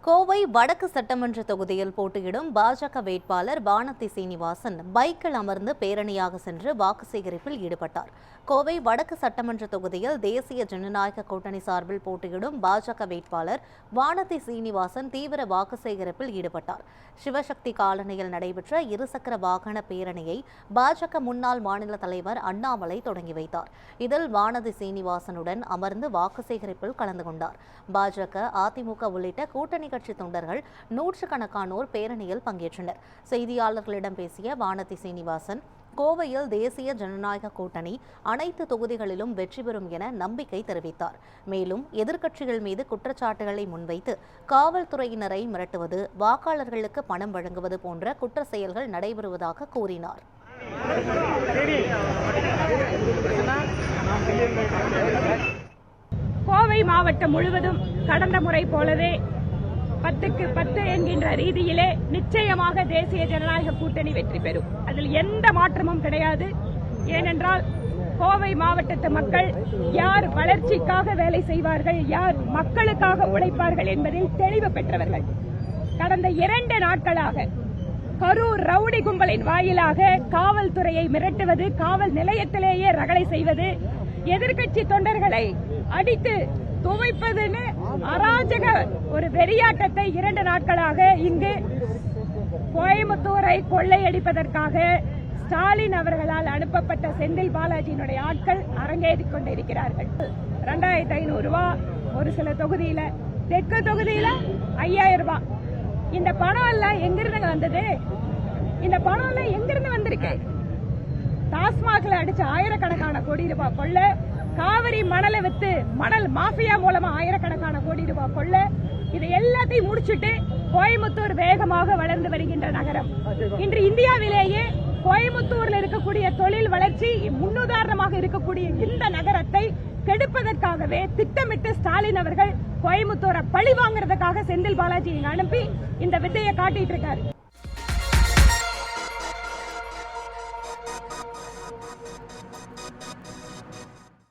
கோவை வடக்கு சட்டமன்ற தொகுதியில் போட்டியிடும் பாஜக வேட்பாளர் வானதி சீனிவாசன் பைக்கில் அமர்ந்து பேரணியாக சென்று வாக்கு சேகரிப்பில் ஈடுபட்டார். கோவை வடக்கு சட்டமன்ற தொகுதியில் தேசிய ஜனநாயக கூட்டணி சார்பில் போட்டியிடும் பாஜக வேட்பாளர் வானதி சீனிவாசன் தீவிர வாக்கு சேகரிப்பில் ஈடுபட்டார். சிவசக்தி காலனியில் நடைபெற்ற இருசக்கர வாகன பேரணியை பாஜக முன்னாள் மாநில தலைவர் அண்ணாமலை தொடங்கி வைத்தார். இதில் வானதி சீனிவாசனுடன் அமர்ந்து வாக்கு சேகரிப்பில் கலந்து கொண்டார். பாஜக, அதிமுக உள்ளிட்ட கூட்டணி கட்சி தொண்டர்கள் நூற்றுக்கணக்கானோர் பேரணியில் பங்கேற்றனர். செய்தியாளர்களிடம் பேசிய வானதி சீனிவாசன், கோவையில் தேசிய ஜனநாயக கூட்டணி அனைத்து தொகுதிகளிலும் வெற்றி பெறும் என நம்பிக்கை தெரிவித்தார். மேலும் எதிர்க்கட்சிகள் மீது குற்றச்சாட்டுகளை முன்வைத்து காவல்துறையினரை மிரட்டுவது, வாக்காளர்களுக்கு பணம் வழங்குவது போன்ற குற்ற செயல்கள் நடைபெறுவதாக கூறினார். கோவை மாவட்டம் முழுவதும் கடந்த முறை போலவே 10க்கு 10 என்கின்ற ரீதியிலே நிச்சயமாக தேசிய ஜனநாயக கூட்டணி வெற்றி பெறும். அதில் எந்த மாற்றமும் கிடையாது. ஏனென்றால் கோவை மாவட்டத்து மக்கள் யார் வளர்ச்சிக்காக வேலை செய்வார்கள், யார் மக்களுக்காக உழைப்பார்கள் என்பதில் தெளிவு பெற்றவர்கள். கடந்த 2 நாட்களாக கரூர் ரவுடி கும்பலின் வாயிலாக காவல்துறையை மிரட்டுவது, காவல் நிலையத்திலேயே ரகளை செய்வது, எதிர்க்கட்சி தொண்டர்களை அடித்து துவைப்பதுன்னு அராஜக ஒரு வெறியாட்டத்தை 2 நாட்களாக இங்கு கோயம்புத்தூரை கொள்ளையடிப்பதற்காக ஸ்டாலின் அவர்களால் அனுப்பப்பட்ட செந்தில் பாலாஜியினுடைய ஆட்கள் அரங்கேறிக் கொண்டிருக்கிறார்கள். 2500 ரூபாய் ஒரு சில தொகுதியில, தெற்கு தொகுதியில 5000 ரூபாய். இந்த பணம் எல்லாம் எங்கிருந்து வந்தது? இந்த பணம் எல்லாம் எங்கிருந்து வந்திருக்கு? டாஸ்மாக்ல அடிச்ச ஆயிரக்கணக்கான கோடி ரூபாய் கொள்ள, காவிரி மணலை வித்து மணல் மாஃபியா மூலமா ஆயிரக்கணக்கான கோடி ரூபாய் கொள்ள, இதை எல்லாத்தையும் முடிச்சுட்டு கோயம்புத்தூர் வேகமாக வளர்ந்து வருகின்ற நகரம். இன்று இந்தியாவிலேயே கோயம்புத்தூர்ல இருக்கக்கூடிய தொழில் வளர்ச்சி முன்னுதாரணமாக இருக்கக்கூடிய இந்த நகரத்தை கெடுப்பதற்காகவே திட்டமிட்டு ஸ்டாலின் அவர்கள் கோயம்புத்தூரை பழி வாங்குறதுக்காக செந்தில் பாலாஜியை அனுப்பி இந்த வித்தையை காட்டிட்டு இருக்காரு.